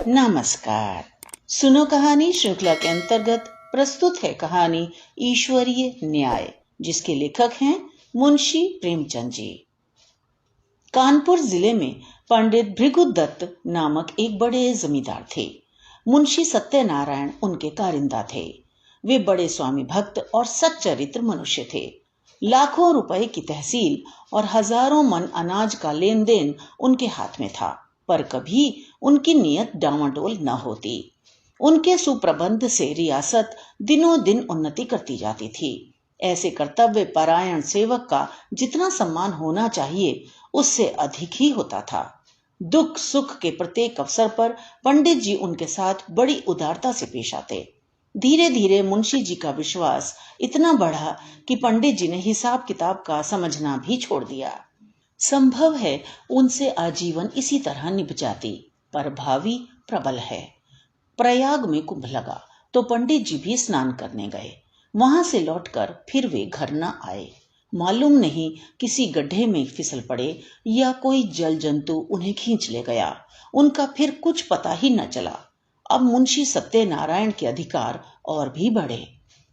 नमस्कार। सुनो कहानी श्रृंखला के अंतर्गत प्रस्तुत है कहानी ईश्वरीय न्याय, जिसके लेखक हैं मुंशी प्रेमचंद जी। कानपुर जिले में पंडित भृगुदत्त नामक एक बड़े जमींदार थे। मुंशी सत्यनारायण उनके कारिंदा थे। वे बड़े स्वामी भक्त और सच्चरित्र मनुष्य थे। लाखों रुपए की तहसील और हजारों मन अनाज का लेन देन उनके हाथ में था, पर कभी उनकी नीयत डामाडोल न होती। उनके सुप्रबंध से रियासत दिनों दिन उन्नति करती जाती थी। ऐसे कर्तव्य परायण सेवक का जितना सम्मान होना चाहिए उससे अधिक ही होता था। दुख सुख के प्रत्येक अवसर पर पंडित जी उनके साथ बड़ी उदारता से पेश आते। धीरे धीरे मुंशी जी का विश्वास इतना बढ़ा कि पंडित जी ने हिसाब किताब का समझना भी छोड़ दिया। संभव है उनसे आजीवन इसी तरह निभ जाती, पर भावी प्रबल है। प्रयाग में कुंभ लगा तो पंडित जी भी स्नान करने गए। वहां से लौटकर फिर वे घर न आए। मालूम नहीं किसी गड्ढे में फिसल पड़े या कोई जल जंतु उन्हें खींच ले गया। उनका फिर कुछ पता ही न चला। अब मुंशी सत्यनारायण के अधिकार और भी बढ़े।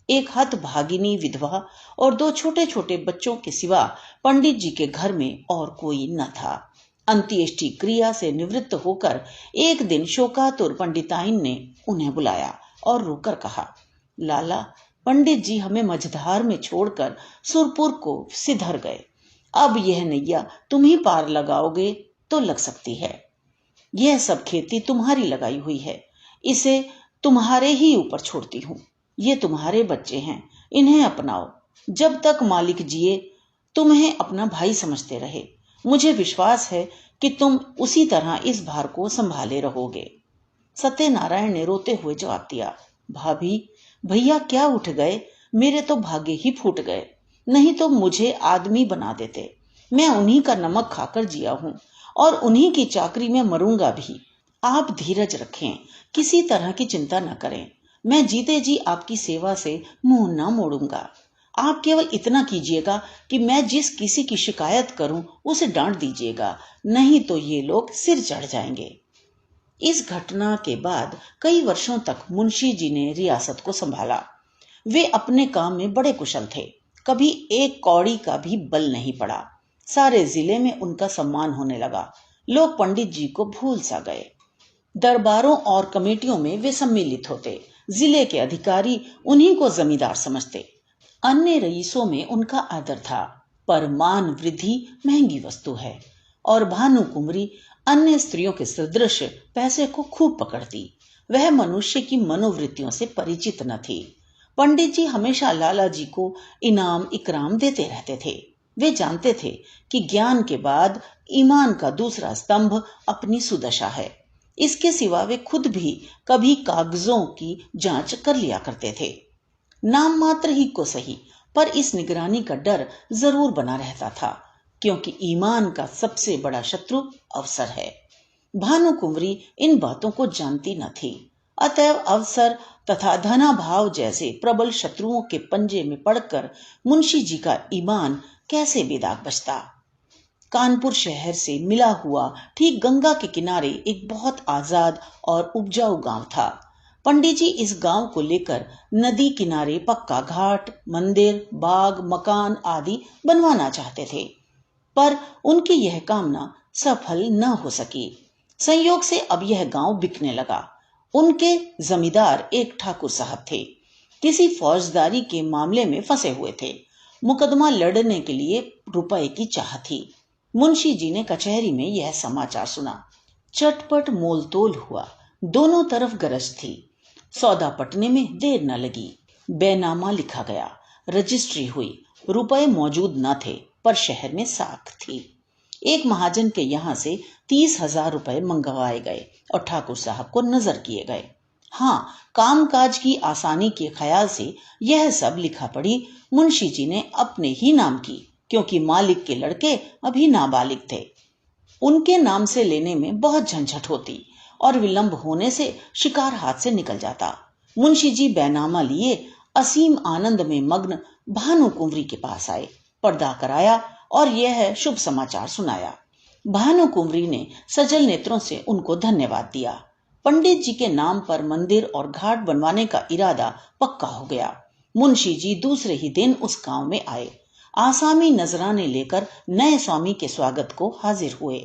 एक हतभागिनी विधवा और दो छोटे छोटे बच्चों के सिवा पंडित जी के घर में और कोई न था। अंत्येष्टि क्रिया से निवृत्त होकर एक दिन शोकातुर पंडिताइन ने उन्हें बुलाया और रोकर कहा, लाला, पंडित जी हमें मझधार में छोड़कर सुरपुर को सिधर गए। अब यह नैया तुम ही पार लगाओगे तो लग सकती है। यह सब खेती तुम्हारी लगाई हुई है, इसे तुम्हारे ही ऊपर छोड़ती हूँ। ये तुम्हारे बच्चे हैं, इन्हें अपनाओ। जब तक मालिक जिए तुम्हें अपना भाई समझते रहे। मुझे विश्वास है कि तुम उसी तरह इस भार को संभाले रहोगे। सत्यनारायण ने रोते हुए जवाब दिया, भाभी, भैया क्या उठ गए, मेरे तो भाग्य ही फूट गए। नहीं तो मुझे आदमी बना देते। मैं उन्हीं का नमक खाकर जिया हूं और उन्हीं की चाकरी में मरूंगा भी। आप धीरज रखें, किसी तरह की चिंता न करें। मैं जीते जी आपकी सेवा से मुंह न मोड़ूंगा। आप केवल इतना कीजिएगा कि मैं जिस किसी की शिकायत करूं उसे डांट दीजिएगा, नहीं तो ये लोग सिर चढ़ जाएंगे। इस घटना के बाद कई वर्षों तक मुंशी जी ने रियासत को संभाला। वे अपने काम में बड़े कुशल थे। कभी एक कौड़ी का भी बल नहीं पड़ा। सारे जिले में उनका सम्मान होने लगा। लोग पंडित जी को भूल सा गए। दरबारों और कमेटियों में वे सम्मिलित होते। जिले के अधिकारी उन्हीं को जमींदार समझते। अन्य रईसों में उनका आदर था, पर मान वृद्धि महंगी वस्तु है और भानु कुंवरी अन्य स्त्रियों के सदृश पैसे को खूब पकड़ती। वह मनुष्य की मनोवृत्तियों से परिचित न थी। पंडित जी हमेशा लाला जी को इनाम इकराम देते रहते थे। वे जानते थे कि ज्ञान के बाद ईमान का दूसरा स्तंभ अपनी सुदशा है। इसके सिवा वे खुद भी कभी कागजों की जांच कर लिया करते थे। नाम मात्र ही को सही, पर इस निगरानी का डर जरूर बना रहता था, क्योंकि ईमान का सबसे बड़ा शत्रु अवसर है। भानु कुंवरी इन बातों को जानती न थी। अतएव अवसर तथा धनाभाव जैसे प्रबल शत्रुओं के पंजे में पड़कर मुंशी जी का ईमान कैसे बेदाग बचता। कानपुर शहर से मिला हुआ ठीक गंगा के किनारे एक बहुत आजाद और उपजाऊ गांव था। पंडित जी इस गांव को लेकर नदी किनारे पक्का घाट, मंदिर, बाग, मकान आदि बनवाना चाहते थे, पर उनकी यह कामना सफल न हो सकी। संयोग से अब यह गांव बिकने लगा। उनके जमींदार एक ठाकुर साहब थे। किसी फौजदारी के मामले में फंसे हुए थे। मुकदमा लड़ने के लिए रुपए की चाह थी। मुंशी जी ने कचहरी में यह समाचार सुना। चटपट मोलतोल हुआ। दोनों तरफ गरज थी। सौदा पटने में देर न लगी। बैनामा लिखा गया, रजिस्ट्री हुई। रुपए मौजूद न थे, पर शहर में साख थी। एक महाजन के यहां से 30,000 रुपए मंगवाए गए और ठाकुर साहब को नजर किए गए। हाँ, कामकाज की आसानी के ख्याल से यह सब लिखा पढ़ी मुंशी जी ने अपने ही नाम की, क्योंकि मालिक के लड़के अभी नाबालिग थे। उनके नाम से लेने में बहुत झंझट होती और विलंब होने से शिकार हाथ से निकल जाता। मुंशी जी बैनामा लिए असीम आनंद में मग्न भानु कुंवरी के पास आए, पर्दा कराया और यह शुभ समाचार सुनाया। भानु कुंवरी ने सजल नेत्रों से उनको धन्यवाद दिया। पंडित जी के नाम पर मंदिर और घाट बनवाने का इरादा पक्का हो गया। मुंशी जी दूसरे ही दिन उस गांव में आए। आसामी नजराने लेकर नए स्वामी के स्वागत को हाजिर हुए।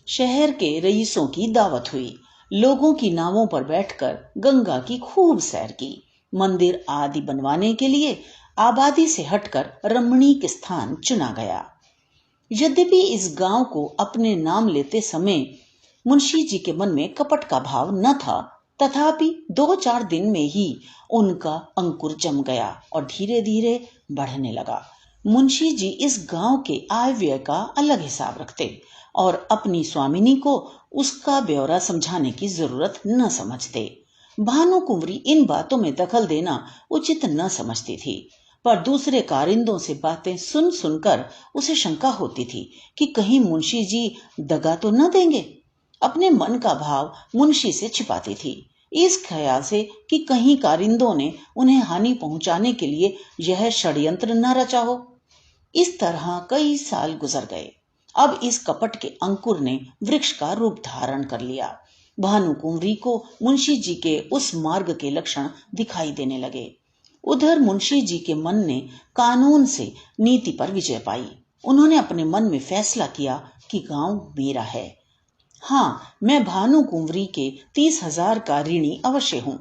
शहर के रईसों की दावत हुई। लोगों की नावों पर बैठकर गंगा की खूब सैर की। मंदिर आदि बनवाने के लिए आबादी से हटकर रमणीक स्थान चुना गया। यद्यपि इस गांव को अपने नाम लेते समय मुंशी जी के मन में कपट का भाव न था, तथापि 2-4 दिन में ही उनका अंकुर जम गया और धीरे धीरे बढ़ने लगा। मुंशी जी इस गांव के आय व्यय का अलग हिसाब रखते और अपनी स्वामिनी को उसका ब्यौरा समझाने की जरूरत न समझते। भानु कुंवरी इन बातों में दखल देना उचित न समझती थी, पर दूसरे कारिंदों से बातें सुन सुनकर उसे शंका होती थी कि कहीं मुंशी जी दगा तो न देंगे। अपने मन का भाव मुंशी से छिपाती थी, इस ख्याल से कि कहीं कारिंदों ने उन्हें हानि पहुंचाने के लिए यह षड्यंत्र न रचा हो। इस तरह कई साल गुजर गए। अब इस कपट के अंकुर ने वृक्ष का रूप धारण कर लिया। भानु कुंवरी को मुंशी जी के उस मार्ग के लक्षण दिखाई देने लगे। उधर मुंशी जी के मन ने कानून से नीति पर विजय पाई। उन्होंने अपने मन में फैसला किया कि गांव मेरा है। हाँ, मैं भानु कुंवरी के 30,000 का ऋणी अवश्य हूँ।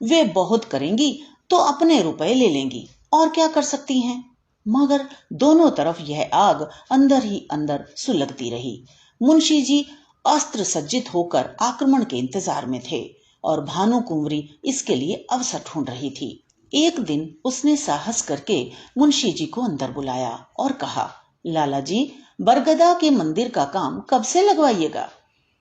वे बहुत करेंगी तो अपने रुपए ले लेंगी, और क्या कर सकती हैं। मगर दोनों तरफ यह आग अंदर ही अंदर सुलगती रही। मुंशी जी अस्त्र सज्जित होकर आक्रमण के इंतजार में थे और भानु कुंवरी इसके लिए अवसर ढूंढ रही थी। एक दिन उसने साहस करके मुंशी जी को अंदर बुलाया और कहा, लाला जी, बरगदा के मंदिर का काम कब से लगवाइएगा?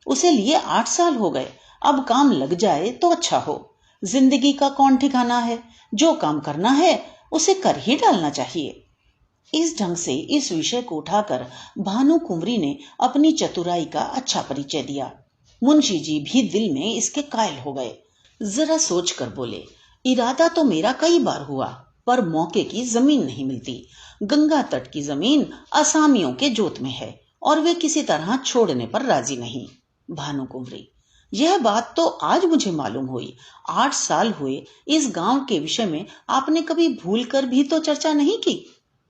उसे लिए 8 साल हो गए। अब काम लग जाए तो अच्छा हो। जिंदगी का कौन ठिकाना है, जो काम करना है उसे कर ही डालना चाहिए। इस ढंग से इस विषय को उठाकर भानु कुंवरी ने अपनी चतुराई का अच्छा परिचय दिया। मुंशी जी भी दिल में इसके कायल हो गए। जरा सोच कर बोले, इरादा तो मेरा कई बार हुआ, पर मौके की जमीन नहीं मिलती। गंगा तट की जमीन असामियों के जोत में है और वे किसी तरह छोड़ने पर राजी नहीं। भानु कुंवरी, यह बात तो आज मुझे मालूम हुई। 8 साल हुए इस गांव के विषय में आपने कभी भूल कर भी तो चर्चा नहीं की।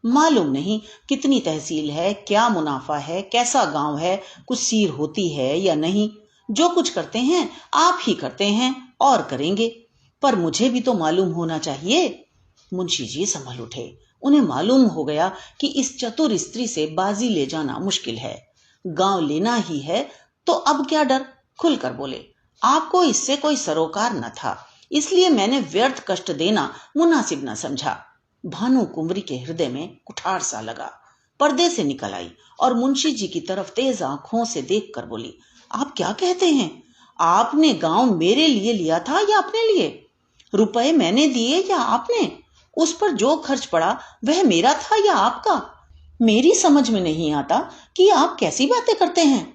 मालूम नहीं कितनी तहसील है, क्या मुनाफा है, कैसा गांव है, कुछ सीर होती है या नहीं। जो कुछ करते हैं आप ही करते हैं और करेंगे, पर मुझे भी तो मालूम होना चाहिए। मुंशी जी संभल उठे। उन्हें मालूम हो गया कि इस चतुर स्त्री से बाजी ले जाना मुश्किल है। गांव लेना ही है तो अब क्या डर। खुलकर बोले, आपको इससे कोई सरोकार न था, इसलिए मैंने व्यर्थ कष्ट देना मुनासिब न समझा। भानु कुंवरी के हृदय में कुठार सा लगा। पर्दे से निकल आई और मुंशी जी की तरफ तेज आंखों से देखकर बोली, आप क्या कहते हैं? आपने गांव मेरे लिए लिया था या अपने लिए? रुपए मैंने दिए या आपने? उस पर जो खर्च पड़ा वह मेरा था या आपका? मेरी समझ में नहीं आता कि आप कैसी बातें करते हैं।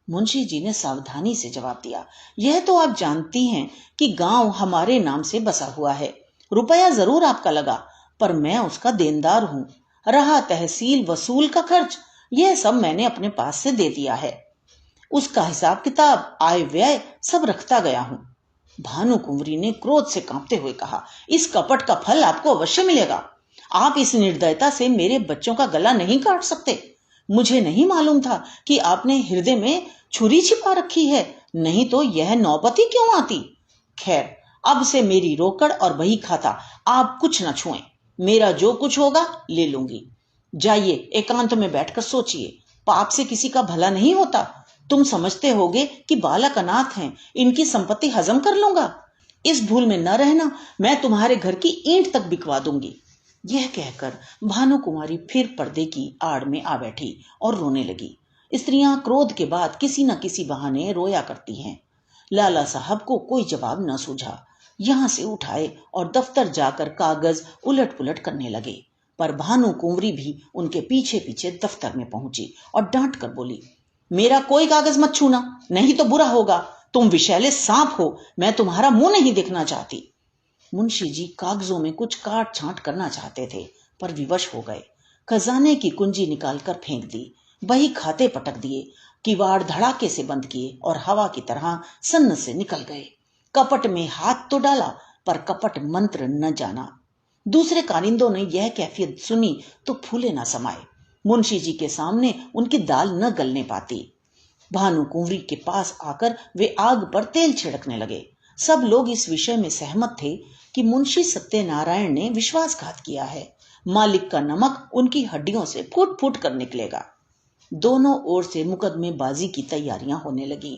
मुंशी जी ने सावधानी से जवाब दिया, यह तो आप जानती हैं कि गांव हमारे नाम से बसा हुआ है। रुपया जरूर आपका लगा, पर मैं उसका देनदार हूं। रहा तहसील वसूल का खर्च, यह सब मैंने अपने पास से दे दिया है। उसका हिसाब किताब, आय व्यय सब रखता गया हूं। भानु कुंवरी ने क्रोध से कांपते हुए कहा, इस कपट का फल आपको अवश्य मिलेगा। आप इस निर्दयता से मेरे बच्चों का गला नहीं काट सकते। मुझे नहीं मालूम था कि आपने हृदय में छुरी छिपा रखी है, नहीं तो यह नौबत ही क्यों आती। खैर, अब से मेरी रोकड़ और बही खाता आप कुछ न छुएं। मेरा जो कुछ होगा ले लूंगी। जाइए एकांत में बैठकर सोचिए। पाप से किसी का भला नहीं होता। तुम समझते होगे कि बालक अनाथ हैं, इनकी संपत्ति हजम कर लूंगा। इस भूल में न रहना, मैं तुम्हारे घर की ईंट तक बिकवा दूंगी। यह कहकर भानु कुमारी फिर पर्दे की आड़ में आ बैठी और रोने लगी। स्त्रियां क्रोध के बाद किसी न किसी बहाने रोया करती हैं। लाला साहब को कोई जवाब न सूझा। यहां से उठाए और दफ्तर जाकर कागज उलट पुलट करने लगे, पर भानु कुंवरी भी उनके पीछे पीछे दफ्तर में पहुंची और डांट कर बोली, मेरा कोई कागज मत छूना, नहीं तो बुरा होगा। तुम विषैले सांप हो, मैं तुम्हारा मुंह नहीं देखना चाहती। मुंशी जी कागजों में कुछ काट छांट करना चाहते थे, पर विवश हो गए। खजाने की कुंजी निकालकर फेंक दी, बही खाते पटक दिए। किवाड़ धड़ाके से बंद किए और हवा की तरह सन्न से निकल गए। कपट में हाथ तो डाला पर कपट मंत्र न जाना। दूसरे कारिंदों ने यह कैफियत सुनी तो फूले न समाये। मुंशी जी के सामने उनकी दाल न गलने पाती। भानु कुंवरी के पास आकर वे आग पर तेल छिड़कने लगे। सब लोग इस विषय में सहमत थे कि मुंशी सत्यनारायण ने विश्वासघात किया है। मालिक का नमक उनकी हड्डियों से फूट फूट कर निकलेगा। दोनों ओर से मुकदमेबाजी की तैयारियां होने लगी।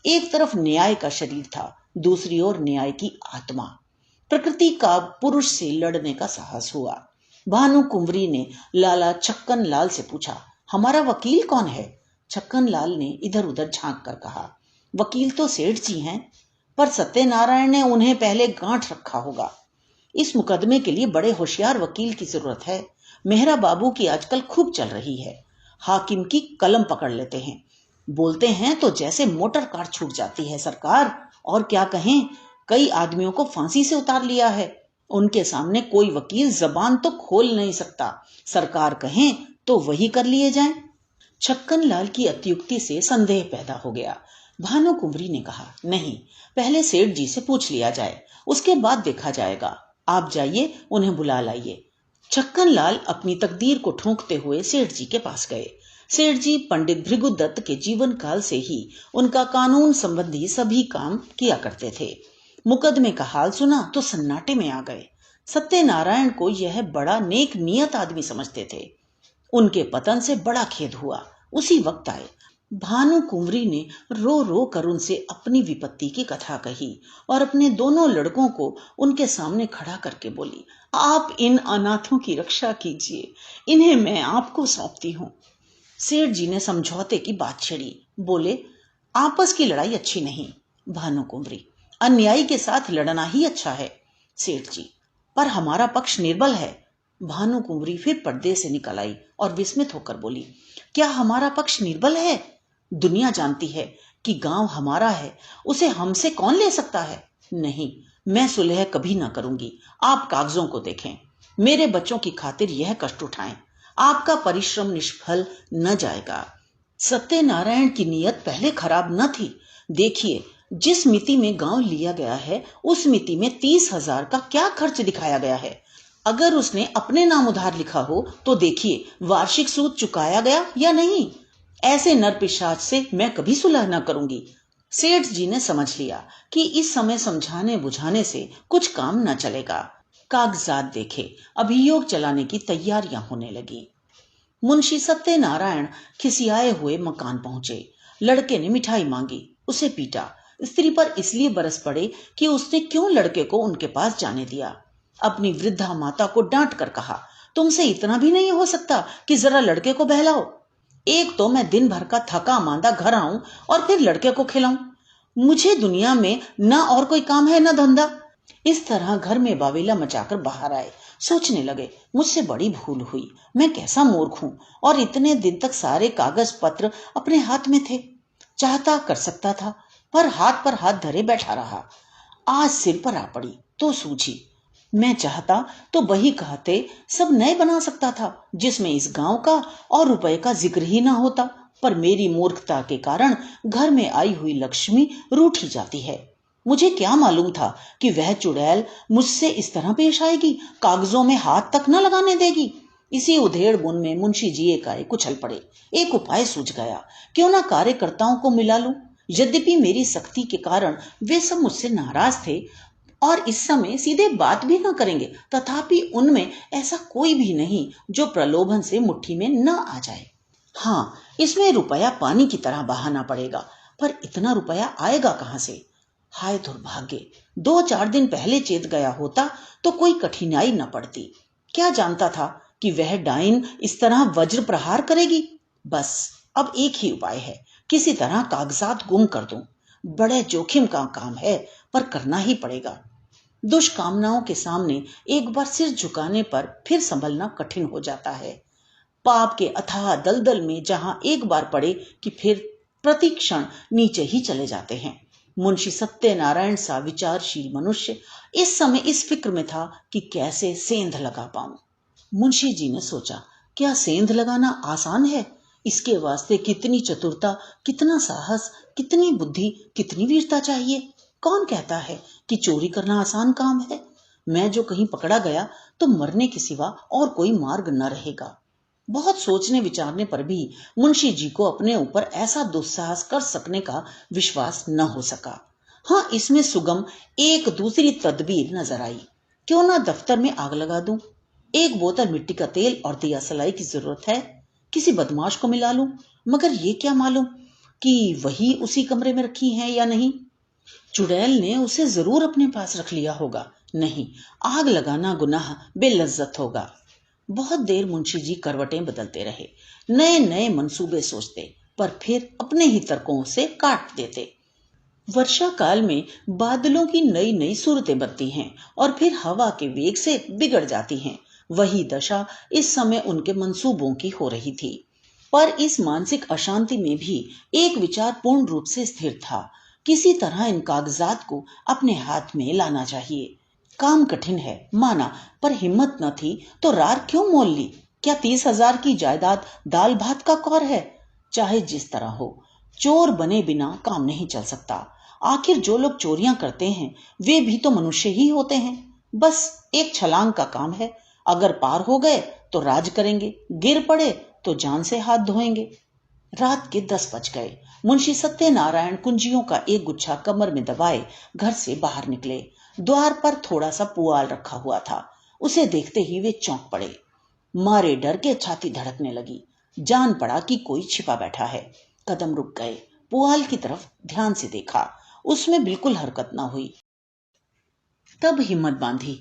एक तरफ न्याय का शरीर था, दूसरी ओर न्याय की आत्मा। प्रकृति का पुरुष से लड़ने का साहस हुआ। भानु कुंवरी ने लाला छक्कन लाल से पूछा, हमारा वकील कौन है? छक्कन लाल ने इधर उधर झांक कर कहा, वकील तो सेठ जी हैं, पर सत्यनारायण ने उन्हें पहले गांठ रखा होगा। इस मुकदमे के लिए बड़े होशियार वकील की जरूरत है। मेहरा बाबू की आजकल खूब चल रही है। हाकिम की कलम पकड़ लेते हैं, बोलते हैं तो जैसे मोटर कार छूट जाती है सरकार। और क्या कहें, कई आदमियों को फांसी से उतार लिया है। उनके सामने कोई वकील जबान तो खोल नहीं सकता। सरकार कहें तो वही कर लिए जाएं। छक्कन लाल की अत्युक्ति से संदेह पैदा हो गया। भानु कुंवरी ने कहा, नहीं, पहले सेठ जी से पूछ लिया जाए, उसके बाद देखा जाएगा। आप जाइए, उन्हें बुला लाइए। छक्कन लाल अपनी तकदीर को ठोंकते हुए सेठ जी के पास गए। सेठ जी पंडित भृगुदत्त के जीवन काल से ही उनका कानून संबंधी सभी काम किया करते थे। मुकदमे का हाल सुना तो सन्नाटे में आ गए। सत्यनारायण को यह बड़ा नेक नियत आदमी समझते थे। उनके पतन से बड़ा खेद हुआ। उसी वक्त आए। भानु कुंवरी ने रो रो कर उनसे अपनी विपत्ति की कथा कही और अपने दोनों लड़कों को उनके सामने खड़ा करके बोली, आप इन अनाथों की रक्षा कीजिए, इन्हें मैं आपको सौंपती हूँ। सेठ जी ने समझौते की बात छेड़ी। बोले, आपस की लड़ाई अच्छी नहीं। भानु कुंवरी, अन्यायी के साथ लड़ना ही अच्छा है। सेठ जी, पर हमारा पक्ष निर्बल है। भानु कुंवरी फिर पर्दे से निकल आई और विस्मित होकर बोली, क्या हमारा पक्ष निर्बल है? दुनिया जानती है कि गांव हमारा है, उसे हमसे कौन ले सकता है? नहीं, मैं सुलह कभी ना करूंगी। आप कागजों को देखें। मेरे बच्चों की खातिर यह कष्ट उठाएं। आपका परिश्रम निष्फल न जाएगा। सत्यनारायण की नीयत पहले खराब न थी। देखिए, जिस मिति में गांव लिया गया है, उस मिति में 30,000 का क्या खर्च दिखाया गया है। अगर उसने अपने नाम उधार लिखा हो तो देखिए वार्षिक सूद चुकाया गया या नहीं। ऐसे नर पिशाच से मैं कभी सुलह न करूंगी। सेठ जी ने समझ लिया कि इस समय समझाने बुझाने से कुछ काम न चलेगा। कागजात देखे, अभियोग चलाने की तैयारियां होने लगी। मुंशी सत्यनारायण खिसियाए हुए मकान पहुंचे। लड़के ने मिठाई मांगी, उसे पीटा। स्त्री पर इसलिए बरस पड़े कि उसने क्यों लड़के को उनके पास जाने दिया। अपनी वृद्धा माता को डांट कर कहा, तुमसे इतना भी नहीं हो सकता कि जरा लड़के को बहलाओ। एक तो मैं दिन भर का थका मांदा घर आऊं और फिर लड़के को खिलाऊं। मुझे दुनिया में न और कोई काम है न धंधा। इस तरह घर में बावेला मचाकर बाहर आए। सोचने लगे, मुझसे बड़ी भूल हुई। मैं कैसा मूर्ख हूं। और इतने दिन तक सारे कागज पत्र अपने हाथ में थे। चाहता कर सकता था, पर हाथ धरे बैठा रहा। आज सिर पर आ पड़ी तो सूझी। मैं चाहता तो बही कहते सब नए बना सकता था, जिसमें इस गांव का और रुपए का जिक्र ही ना होता। पर मेरी मूर्खता के कारण घर में आई हुई लक्ष्मी रूठी जाती है। मुझे क्या मालूम था कि वह चुड़ैल मुझसे इस तरह पेश आएगी, कागजों में हाथ तक न लगाने देगी। इसी उधेड़ बुन में मुंशी जी एकाएक उछल पड़े। एक उपाय सूझ गया, क्यों ना कार्यकर्ताओं को मिला लूं। यद्यपि मेरी सख्ती के कारण वे सब मुझसे नाराज थे और इस समय सीधे बात भी न करेंगे, तथापि उनमें ऐसा कोई भी नहीं जो प्रलोभन से मुट्ठी में न आ जाए। हाँ, इसमें रुपया पानी की तरह बहाना पड़ेगा, पर इतना रुपया आएगा कहां से? हाय दुर्भाग्य! 2-4 दिन पहले चेत गया होता तो कोई कठिनाई न पड़ती। क्या जानता था कि वह डाइन इस तरह वज्र प्रहार करेगी। बस अब एक ही उपाय है, किसी तरह कागजात गुम कर दूं। बड़े जोखिम का काम है, पर करना ही पड़ेगा। दुष्कामनाओं के सामने एक बार सिर झुकाने पर फिर संभलना कठिन हो जाता है। पाप के अथाह दलदल में जहां एक बार पड़े कि फिर प्रतिक्षण नीचे ही चले जाते हैं। मुंशी सत्यनारायण सा विचारशील मनुष्य इस समय इस फिक्र में था कि कैसे सेंध लगा पाऊं। मुंशी जी ने सोचा, क्या सेंध लगाना आसान है? इसके वास्ते कितनी चतुरता, कितना साहस, कितनी बुद्धि, कितनी वीरता चाहिए। कौन कहता है कि चोरी करना आसान काम है। मैं जो कहीं पकड़ा गया तो मरने के सिवा और कोई मार्ग न रहेगा। बहुत सोचने विचारने पर भी मुंशी जी को अपने ऊपर ऐसा दुस्साहस कर सकने का विश्वास न हो सका। हाँ, इसमें सुगम एक दूसरी तदबीर नजर आई। क्यों ना दफ्तर में आग लगा दूं। एक बोतल मिट्टी का तेल और दिया सलाई की जरूरत है। किसी बदमाश को मिला लूं, मगर ये क्या मालूम कि वही उसी कमरे में रखी हैं या नहीं। चुड़ैल ने उसे जरूर अपने पास रख लिया होगा। नहीं, आग लगाना गुनाह बेलज्जत होगा। बहुत देर मुंशी जी करवटें बदलते रहे, नए नए मंसूबे सोचते, पर फिर अपने ही तर्कों से काट देते। वर्षा काल में बादलों की नई नई सूरतें बनती हैं और फिर हवा के वेग से बिगड़ जाती हैं। वही दशा इस समय उनके मंसूबों की हो रही थी। पर इस मानसिक अशांति में भी एक विचार पूर्ण रूप से स्थिर था। किसी तरह इन कागजात को अपने हाथ में लाना चाहिए। काम कठिन है माना, पर हिम्मत न थी तो रार क्यों मोल ली। क्या 30,000 की जायदाद दाल भात का कौर है। चाहे जिस तरह हो, चोर बने बिना काम नहीं चल सकता। आखिर जो लोग चोरियां करते हैं वे भी तो मनुष्य ही होते हैं। बस एक छलांग का काम है। अगर पार हो गए तो राज करेंगे, गिर पड़े तो जान से हाथ धोएंगे। रात के 10 बज गए। मुंशी सत्यनारायण कुंजियों का एक गुच्छा कमर में दबाए घर से बाहर निकले। द्वार पर थोड़ा सा पुआल रखा हुआ था। उसे देखते ही वे चौंक पड़े। मारे डर के छाती धड़कने लगी। जान पड़ा कि कोई छिपा बैठा है। कदम रुक गए। पुआल की तरफ ध्यान से देखा, उसमें बिल्कुल हरकत ना हुई। तब हिम्मत बांधी,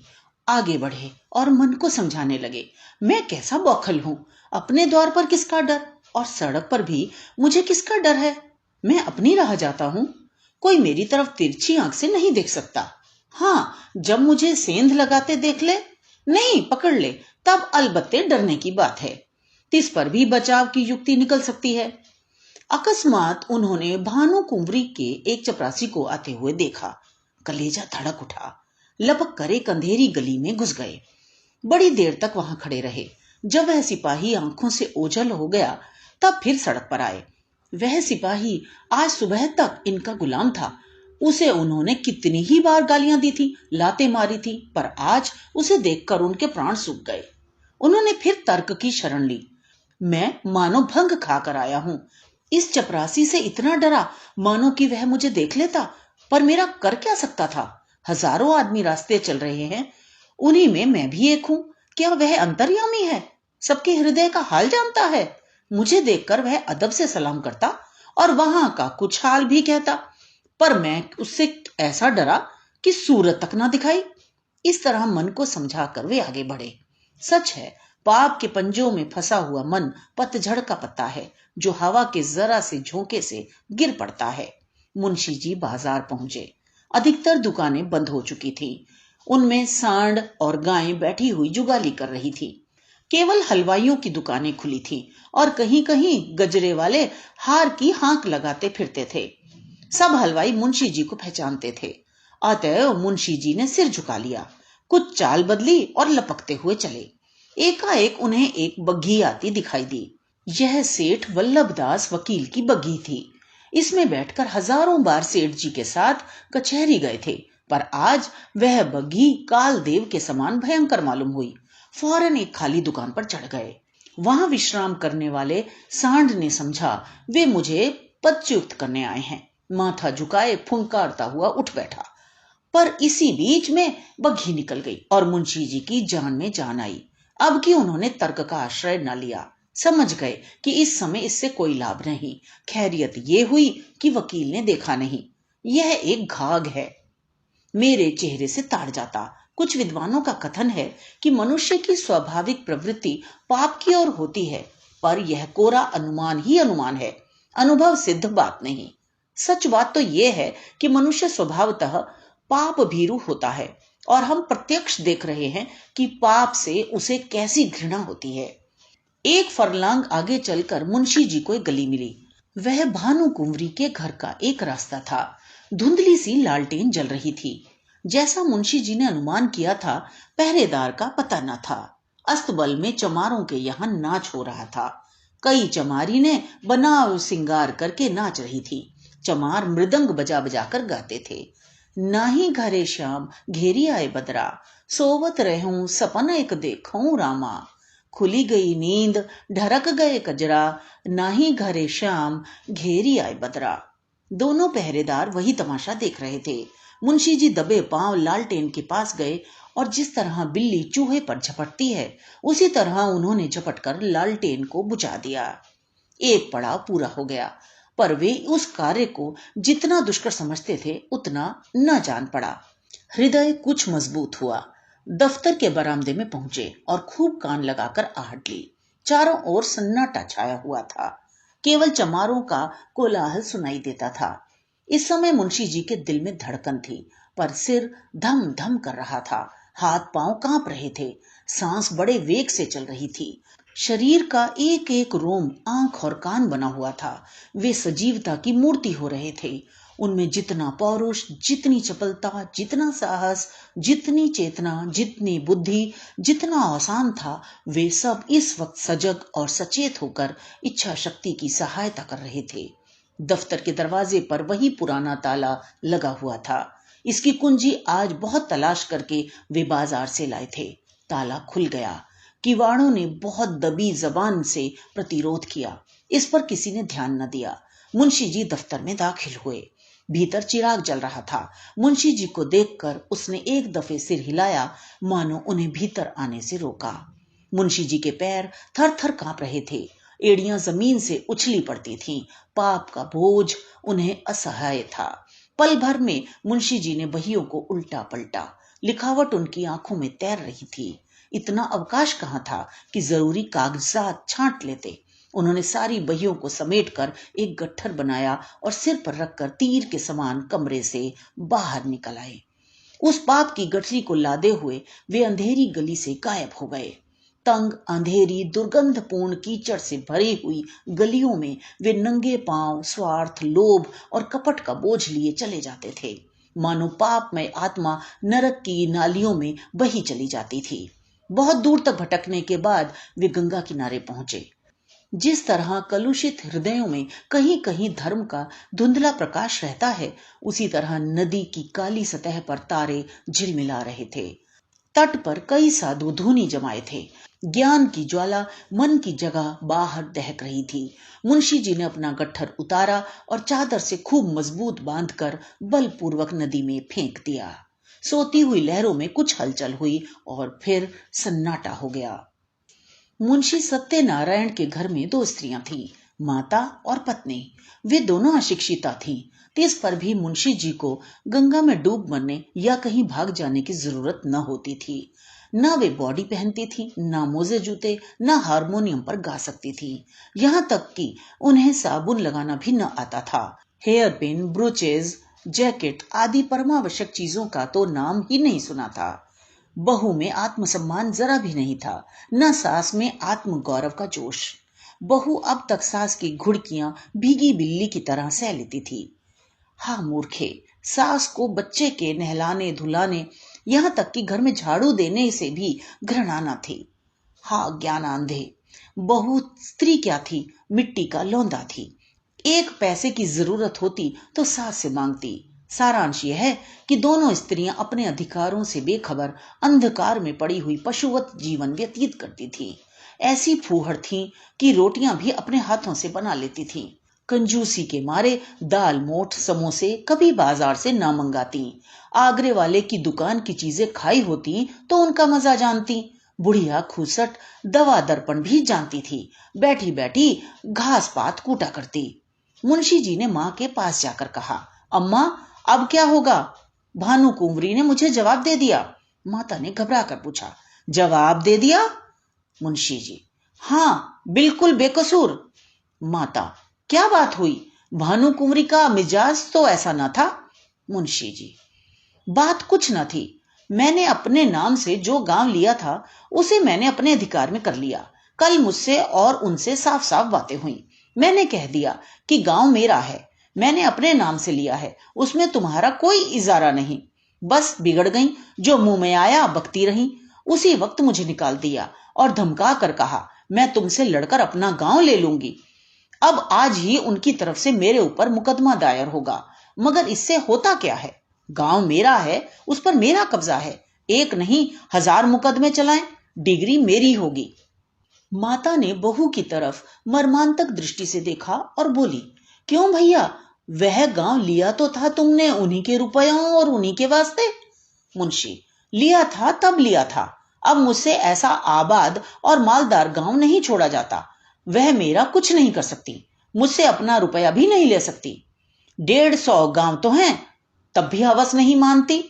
आगे बढ़े और मन को समझाने लगे। मैं कैसा बौखल हूं। अपने द्वार पर किसका डर, और सड़क पर भी मुझे किसका डर है। मैं अपनी राह जाता हूं, कोई मेरी तरफ तिरछी आंख से नहीं देख सकता। हाँ, जब मुझे सेंध लगाते देख ले, नहीं पकड़ ले, तब अलबत्ते डरने की बात है। इस पर भी बचाव की युक्ति निकल सकती है। अकस्मात उन्होंने भानु कुंवरी के एक चपरासी को आते हुए देखा। कलेजा धड़क उठा। लपक कर एक अंधेरी गली में घुस गए। बड़ी देर तक वहां खड़े रहे। जब वह सिपाही आंखों से ओझल हो गया तब फिर सड़क पर आए। वह सिपाही आज सुबह तक इनका गुलाम था। उसे उन्होंने कितनी ही बार गालियां दी थी, लातें मारी थी, पर आज उसे देखकर उनके प्राण सूख गए। उन्होंने फिर तर्क की शरण ली। मैं मानो भंग खाकर आया हूं। इस चपरासी से इतना डरा मानो कि वह मुझे देख लेता, पर मेरा कर क्या सकता था। हजारों आदमी रास्ते चल रहे हैं, उन्हीं में मैं भी एक हूं। क्या वह अंतर्यामी है, सबके हृदय का हाल जानता है। मुझे देखकर वह अदब से सलाम करता और वहां का कुछ हाल भी कहता, पर मैं उससे ऐसा डरा कि सूरत तक ना दिखाई। इस तरह मन को समझाकर वे आगे बढ़े। सच है, पाप के पंजों में फंसा हुआ मन पतझड़ का पत्ता है जो हवा के जरा से झोंके से गिर पड़ता है। मुंशी जी बाजार पहुंचे। अधिकतर दुकानें बंद हो चुकी थी। उनमें सांड और गायें बैठी हुई जुगाली कर रही थी। केवल हलवाइयों की दुकानें खुली थी और कहीं कहीं गजरे वाले हार की हांक लगाते फिरते थे। सब हलवाई मुंशी जी को पहचानते थे। अतएव मुंशी जी ने सिर झुका लिया, कुछ चाल बदली और लपकते हुए चले। एकाएक उन्हें एक बग्घी आती दिखाई दी। यह सेठ वल्लभदास वकील की बग्घी थी। इसमें बैठकर हजारों बार सेठ जी के साथ कचहरी गए थे, पर आज वह बग्घी कालदेव के समान भयंकर मालूम हुई। फौरन एक खाली दुकान पर चढ़ गए। वहां विश्राम करने वाले सांड ने समझा वे मुझे पदच्युत करने आए हैं। माथा झुकाए फुंकारता हुआ उठ बैठा, पर इसी बीच में बग्घी निकल गई और मुंशी जी की जान में जान आई। अब कि उन्होंने तर्क का आश्रय न लिया, समझ गए कि इस समय इससे कोई लाभ नहीं। खैरियत ये हुई कि वकील ने देखा नहीं। यह एक घाघ है, मेरे चेहरे से ताड़ जाता। कुछ विद्वानों का कथन है कि मनुष्य की स्वाभाविक प्रवृत्ति पाप की ओर होती है, पर यह कोरा अनुमान ही अनुमान है, अनुभव सिद्ध बात नहीं। सच बात तो यह है कि मनुष्य स्वभावतः पाप भीरु होता है और हम प्रत्यक्ष देख रहे हैं कि पाप से उसे कैसी घृणा होती है। एक फरलांग आगे चलकर मुंशी जी को एक गली मिली। वह भानु कुंवरी के घर का एक रास्ता था। धुंधली सी लालटेन जल रही थी। जैसा मुंशी जी ने अनुमान किया था, पहरेदार का पता न था। अस्तबल में चमारों के यहाँ नाच हो रहा था। कई चमारी ने बनाव सिंगार करके नाच रही थी। चमार मृदंग बजा बजा कर गाते थे। नाही घरे श्याम घेरी आए बदरा, सोवत रहूं सपन एक देखूं रामा। खुली गई नींद ढरक गए कजरा, नाही घरे श्याम घेरी आए बदरा। दोनों पहरेदार वही तमाशा देख रहे थे। मुंशी जी दबे पांव लालटेन के पास गए और जिस तरह बिल्ली चूहे पर झपटती है उसी तरह उन्होंने झपटकर लालटेन को बुझा दिया। एक पड़ाव पूरा हो गया, पर वे उस कार्य को जितना दुष्कर समझते थे उतना न जान पड़ा। हृदय कुछ मजबूत हुआ। दफ्तर के बरामदे में पहुंचे और खूब कान लगाकर आहट ली। चारों ओर सन्नाटा छाया हुआ था। केवल चमारों का कोलाहल सुनाई देता था। इस समय मुंशी जी के दिल में धड़कन थी, पर सिर धम धम कर रहा था। हाथ पांव कांप रहे थे। सांस बड़े वेग से चल रही थी। शरीर का एक एक रोम आंख और कान बना हुआ था। वे सजीवता की मूर्ति हो रहे थे। उनमें जितना पौरुष, जितनी चपलता, जितना साहस, जितनी चेतना, जितनी बुद्धि, जितना आसान था, वे सब इस वक्त सजग और सचेत होकर इच्छा शक्ति की सहायता कर रहे थे। दफ्तर के दरवाजे पर वही पुराना ताला लगा हुआ था। इसकी कुंजी आज बहुत तलाश करके वे बाजार से लाए थे। ताला खुल गया। किवाड़ों ने बहुत दबी जबान से प्रतिरोध किया। इस पर किसी ने ध्यान न दिया। मुंशी जी दफ्तर में दाखिल हुए। भीतर चिराग जल रहा था। मुंशी जी को देखकर उसने एक दफे सिर हिलाया, मानो उन्हें भीतर आने से रोका। मुंशी जी के पैर थर थर कांप रहे थे। एड़ियां जमीन से उछली पड़ती थीं। पाप का बोझ उन्हें असहाय था। पल भर में मुंशी जी ने बहियों को उल्टा पलटा। लिखावट उनकी आंखों में तैर रही थी। इतना अवकाश कहाँ था कि जरूरी कागजात छांट लेते। उन्होंने सारी बहियों को समेटकर एक गट्ठर बनाया और सिर पर रखकर तीर के समान कमरे से बाहर निकल आए। उस पाप की गठरी को लादे हुए वे अंधेरी गली से गायब हो गए। तंग, अंधेरी, दुर्गंधपूर्ण कीचड़ से भरी हुई गलियों में वे नंगे पांव स्वार्थ, लोभ और कपट का बोझ लिए चले जाते थे। मानो पाप में आत्मा नरक की नालियों में बही चली जाती थी। बहुत दूर तक भटकने के बाद वे गंगा किनारे पहुंचे। जिस तरह कलुषित हृदयों में कहीं कहीं धर्म का धुंधला प्रकाश रहता है, उसी तरह नदी की काली सतह पर तारे झिलमिला रहे थे। तट पर कई साधु धूनी जमाए थे। ज्ञान की ज्वाला मन की जगह बाहर दहक रही थी। मुंशी जी ने अपना गट्ठर उतारा और चादर से खूब मजबूत बांधकर बलपूर्वक नदी में फेंक दिया। सोती हुई लहरों में कुछ हलचल हुई और फिर सन्नाटा हो गया। मुंशी सत्यनारायण के घर में दो स्त्रियां थीं, माता और पत्नी। वे दोनों अशिक्षिता थीं। इस पर भी मुंशी जी को गंगा में डूब मरने या कहीं भाग जाने की जरूरत न होती थी। न वे बॉडी पहनती थी, न मोजे जूते, न हारमोनियम पर गा सकती थी। यहाँ तक कि उन्हें साबुन लगाना भी न आता था। हेयर पिन, ब्रूचेज, जैकेट आदि परमावश्यक चीजों का तो नाम ही नहीं सुना था। बहू में आत्मसम्मान जरा भी नहीं था, न सास में आत्मगौरव का जोश। बहू अब तक सास की घुड़कियां भीगी बिल्ली की तरह सह लेती थी। हाँ मूर्खे, सास को बच्चे के नहलाने धुलाने, यहाँ तक कि घर में झाड़ू देने से भी घृणा न थी। हाँ ज्ञानांधे, बहू स्त्री क्या थी, मिट्टी का लौंदा थी। एक पैसे की जरूरत होती तो सास से मांगती। सारांश यह है कि दोनों स्त्रियां अपने अधिकारों से बेखबर अंधकार में पड़ी हुई पशुवत जीवन व्यतीत करती थीं। ऐसी फूहड़ थीं कि रोटियां भी अपने हाथों से बना लेती थीं। कंजूसी के मारे दाल, मोठ, समोसे कभी बाजार से ना मंगाती। आगरे वाले की दुकान की चीजें खाई होती तो उनका मजा जानती। बुढ़िया खूसट दवा दर्पण भी जानती थी। बैठी बैठी घास पात कूटा करती। मुंशी जी ने मां के पास जाकर कहा, अम्मा अब क्या होगा? भानु कुंवरी ने मुझे जवाब दे दिया। माता ने घबरा कर पूछा, जवाब दे दिया? मुंशी जी, हाँ बिल्कुल बेकसूर। माता, क्या बात हुई? भानु कुंवरी का मिजाज तो ऐसा न था। मुंशी जी, बात कुछ न थी। मैंने अपने नाम से जो गांव लिया था उसे मैंने अपने अधिकार में कर लिया। कल मुझसे और उनसे साफ साफ बातें हुई। मैंने कह दिया कि गांव मेरा है, मैंने अपने नाम से लिया है, उसमें तुम्हारा कोई इजारा नहीं। बस बिगड़ गई, जो मुंह में आया बकती रही। उसी वक्त मुझे निकाल दिया और धमका कर कहा, मैं तुमसे लड़कर अपना गांव ले लूंगी। अब आज ही उनकी तरफ से मेरे ऊपर मुकदमा दायर होगा, मगर इससे होता क्या है? गांव मेरा है, उस पर मेरा कब्जा है। एक नहीं 1000 मुकदमे चलाएं, डिग्री मेरी होगी। माता ने बहू की तरफ मर्मांतक दृष्टि से देखा और बोली, क्यों भैया, वह गांव लिया तो था तुमने उन्हीं के रुपयों और उन्हीं के वास्ते। मुंशी, लिया था तब लिया था, अब मुझसे ऐसा आबाद और मालदार गांव नहीं छोड़ा जाता। वह मेरा कुछ नहीं कर सकती, मुझसे अपना रुपया भी नहीं ले सकती। 150 गांव तो हैं, तब भी हवस नहीं मानती।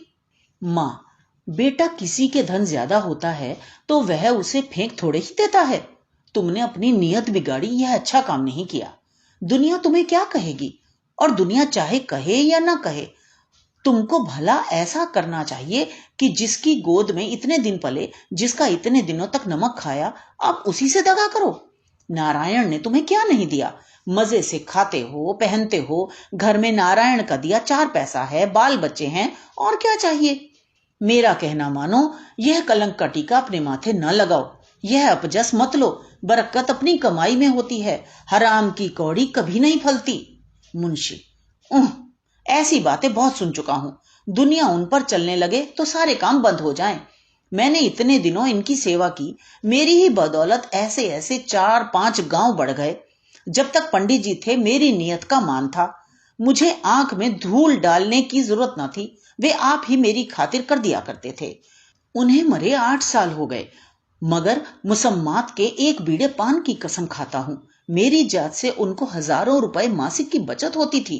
मां, बेटा किसी के धन ज्यादा होता है तो वह उसे फेंक थोड़े ही देता है। तुमने अपनी नीयत बिगाड़ी, यह अच्छा काम नहीं किया। दुनिया तुम्हें क्या कहेगी, और दुनिया चाहे कहे या ना कहे, तुमको भला ऐसा करना चाहिए कि जिसकी गोद में इतने दिन पले, जिसका इतने दिनों तक नमक खाया, अब उसी से दगा करो। नारायण ने तुम्हें क्या नहीं दिया? मजे से खाते हो, पहनते हो, घर में नारायण का दिया 4 पैसा है, बाल बच्चे हैं, और क्या चाहिए? मेरा कहना मानो, यह कलंक का टीका अपने माथे न लगाओ, यह अपजस मत लो। बरकत अपनी कमाई में होती है, हराम की कौड़ी कभी नहीं फलती। मुंशी, ऐसी बातें बहुत सुन चुका हूं। दुनिया उन पर चलने लगे तो सारे काम बंद हो जाएं। मैंने इतने दिनों इनकी सेवा की, मेरी ही बदौलत ऐसे ऐसे 4-5 गांव बढ़ गए। जब तक पंडित जी थे मेरी नियत का मान था, मुझे आंख में धूल डालने की जरूरत न थी, वे आप ही मेरी खातिर कर दिया करते थे। उन्हें मरे 8 साल हो गए, मगर मुसम्मात के एक बीड़े पान की कसम खाता हूं, मेरी जात से उनको हजारों रुपए मासिक की बचत होती थी।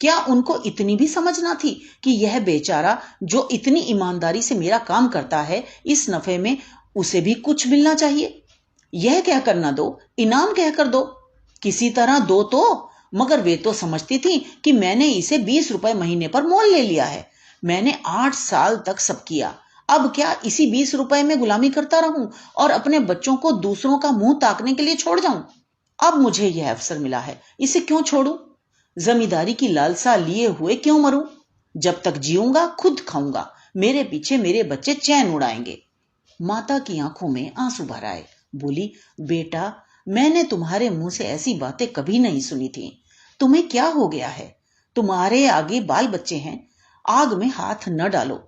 क्या उनको इतनी भी समझ ना थी कि यह बेचारा जो इतनी ईमानदारी से मेरा काम करता है, इस नफे में उसे भी कुछ मिलना चाहिए? यह कहकर ना दो, इनाम कहकर दो, किसी तरह दो तो। मगर वे तो समझती थी कि मैंने इसे 20 रुपए महीने पर मोल ले लिया है। मैंने 8 साल तक सब किया, अब क्या इसी 20 रुपए में गुलामी करता रहूं और अपने बच्चों को दूसरों का मुंह ताकने के लिए छोड़ जाऊं? अब मुझे यह अवसर मिला है, इसे क्यों छोड़ूं? जमींदारी की लालसा लिए हुए क्यों मरूं? जब तक जीऊंगा खुद खाऊंगा, मेरे पीछे मेरे बच्चे चैन उड़ाएंगे। माता की आंखों में आंसू भर आए। बोली, बेटा, मैंने तुम्हारे मुंह से ऐसी बातें कभी नहीं सुनी थी। तुम्हें क्या हो गया है? तुम्हारे आगे बाल बच्चे हैं, आग में हाथ न डालो।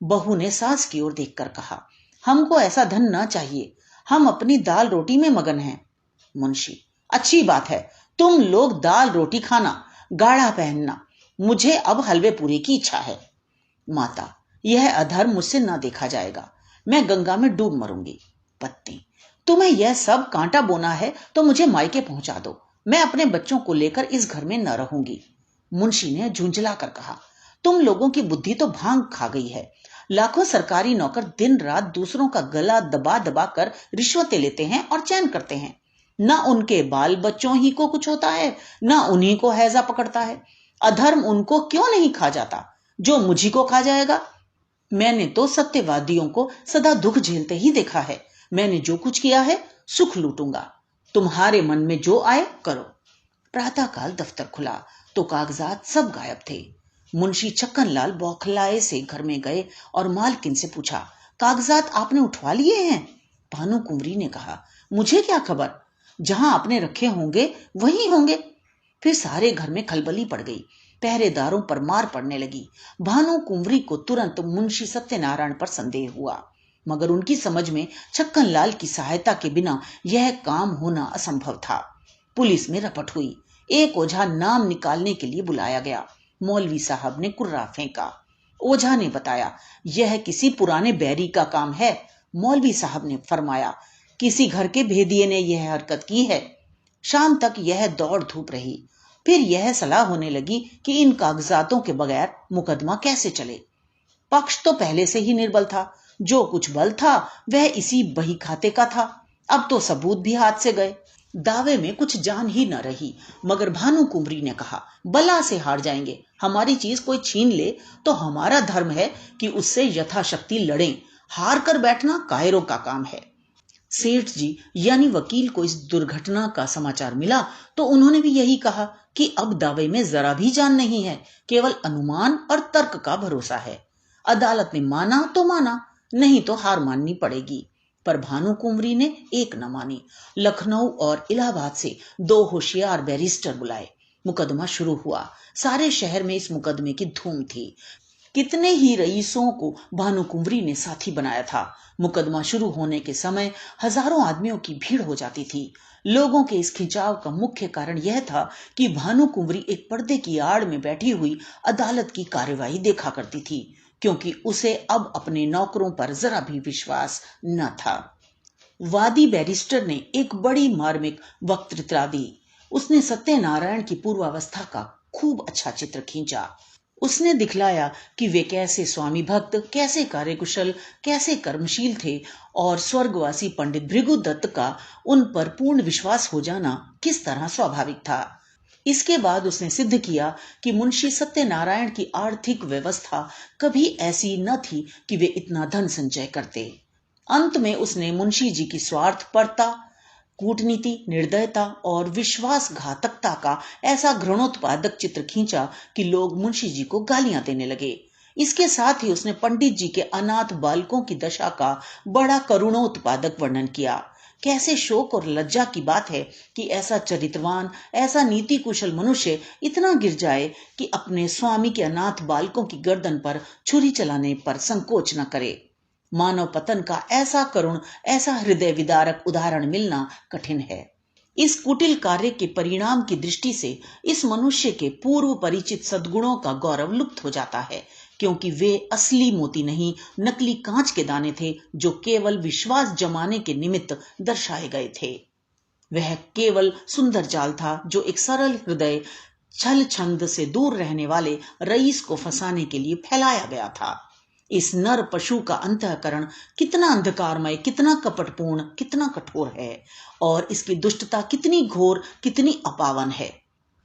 बहू ने सास की ओर देखकर कहा, हमको ऐसा धन न चाहिए, हम अपनी दाल रोटी में मगन हैं। मुंशी, अच्छी बात है, तुम लोग दाल रोटी खाना, गाढ़ा पहनना, मुझे अब हलवे पूरी की इच्छा है। माता, यह अधर्म मुझसे न देखा जाएगा, मैं गंगा में डूब मरूंगी। पत्नी, तुम्हें यह सब कांटा बोना है तो मुझे मायके पहुंचा दो, मैं अपने बच्चों को लेकर इस घर में न रहूंगी। मुंशी ने झुंझला कर कहा, तुम लोगों की बुद्धि तो भांग खा गई है। लाखों सरकारी नौकर दिन रात दूसरों का गला दबा दबा कर रिश्वतें लेते हैं और चैन करते हैं। न उनके बाल बच्चों ही को कुछ होता है, न उन्हीं को हैजा पकड़ता है। अधर्म उनको क्यों नहीं खा जाता जो मुझी को खा जाएगा? मैंने तो सत्यवादियों को सदा दुख झेलते ही देखा है। मैंने जो कुछ किया है, सुख लूटूंगा। तुम्हारे मन में जो आए करो। प्रातःकाल दफ्तर खुला तो कागजात सब गायब थे। मुंशी छक्कनलाल बौखलाए से घर में गए और मालकिन से पूछा, कागजात आपने उठवा लिए हैं? भानु कुंवरी ने कहा, मुझे क्या खबर, जहां आपने रखे होंगे वहीं होंगे। फिर सारे घर में खलबली पड़ गई, पहरेदारों पर मार पड़ने लगी। भानु कुंवरी को तुरंत मुंशी सत्यनारायण पर संदेह हुआ, मगर उनकी समझ में छक्कनलाल की सहायता के बिना यह काम होना असंभव था। पुलिस में रपट हुई, एक ओझा नाम निकालने के लिए बुलाया गया। मौलवी साहब ने कुर्रा फेंका। ओझा ने बताया, यह किसी पुराने बैरी का काम है। मौलवी साहब ने फरमाया, किसी घर के भेदिये ने यह हरकत की है। शाम तक यह दौड़ धूप रही। फिर यह सलाह होने लगी कि इन कागजातों के बगैर मुकदमा कैसे चले। पक्ष तो पहले से ही निर्बल था, जो कुछ बल था वह इसी बही खाते का था। अब तो सबूत भी हाथ से गए, दावे में कुछ जान ही न रही। मगर भानु कुंवरी ने कहा, बला से हार जाएंगे, हमारी चीज कोई छीन ले तो हमारा धर्म है कि उससे यथाशक्ति लड़ें, हार कर बैठना कायरों का काम है। सेठ जी यानी वकील को इस दुर्घटना का समाचार मिला तो उन्होंने भी यही कहा कि अब दावे में जरा भी जान नहीं है, केवल अनुमान और तर्क का भरोसा है। अदालत ने माना तो माना, नहीं तो हार माननी पड़ेगी। पर भानु कुंवरी ने एक न मानी। लखनऊ और इलाहाबाद से 2 होशियार बैरिस्टर बुलाए। मुकदमा शुरू हुआ। सारे शहर में इस मुकदमे की धूम थी। कितने ही रईसों को भानु कुंवरी ने साथी बनाया था। मुकदमा शुरू होने के समय हजारों आदमियों की भीड़ हो जाती थी। लोगों के इस खिंचाव का मुख्य कारण यह था कि भानु कुंवरी एक पर्दे की आड़ में बैठी हुई अदालत की कार्यवाही देखा करती थी, क्योंकि उसे अब अपने नौकरों पर जरा भी विश्वास न था। वादी बैरिस्टर ने एक बड़ी मार्मिक वक्तृता दी। उसने सत्यनारायण की पूर्वावस्था का खूब अच्छा चित्र खींचा। उसने दिखलाया कि वे कैसे स्वामी भक्त, कैसे कार्यकुशल, कैसे कर्मशील थे और स्वर्गवासी पंडित भृगुदत्त का उन पर पूर्ण विश्वास हो जाना किस तरह स्वाभाविक था। इसके बाद उसने सिद्ध किया कि मुंशी सत्यनारायण की आर्थिक व्यवस्था कभी ऐसी न थी कि वे इतना धन संचय करते। अंत में उसने मुंशी जी की स्वार्थपरता, कूटनीति, निर्दयता और विश्वासघातकता का ऐसा घृणोत्पादक चित्र खींचा कि लोग मुंशी जी को गालियां देने लगे। इसके साथ ही उसने पंडित जी के अनाथ बालकों की दशा का बड़ा करुणोत्पादक वर्णन किया। कैसे शोक और लज्जा की बात है कि ऐसा चरित्रवान, ऐसा नीति कुशल मनुष्य इतना गिर जाए कि अपने स्वामी के अनाथ बालकों की गर्दन पर छुरी चलाने पर संकोच न करे। मानव पतन का ऐसा करुण, ऐसा हृदय विदारक उदाहरण मिलना कठिन है। इस कुटिल कार्य के परिणाम की दृष्टि से इस मनुष्य के पूर्व परिचित सद्गुणों का गौरव लुप्त हो जाता है, क्योंकि वे असली मोती नहीं, नकली कांच के दाने थे, जो केवल विश्वास जमाने के निमित्त दर्शाए गए थे। वह केवल सुंदर जाल था जो एक सरल हृदय, छल छंद से दूर रहने वाले रईस को फंसाने के लिए फैलाया गया था। इस नर पशु का अंतःकरण कितना अंधकारमय, कितना कपटपूर्ण, कितना कठोर है, और इसकी दुष्टता कितनी घोर, कितनी अपावन है।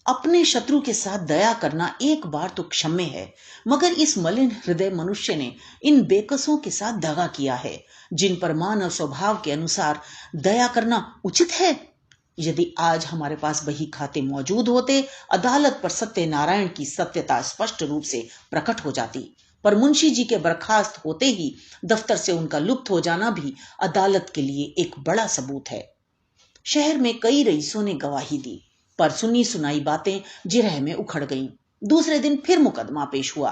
अपने शत्रु के साथ दया करना एक बार तो क्षम्य है, मगर इस मलिन हृदय मनुष्य ने इन बेकसों के साथ दगा किया है, जिन पर मानव स्वभाव के अनुसार दया करना उचित है। यदि आज हमारे पास बही खाते मौजूद होते, अदालत पर सत्यनारायण की सत्यता स्पष्ट रूप से प्रकट हो जाती। पर मुंशी जी के बर्खास्त होते ही दफ्तर से उनका लुप्त हो जाना भी अदालत के लिए एक बड़ा सबूत है। शहर में कई रईसों ने गवाही दी, पर सुनी सुनाई बातें जिरह में उखड़ गईं। दूसरे दिन फिर मुकदमा पेश हुआ।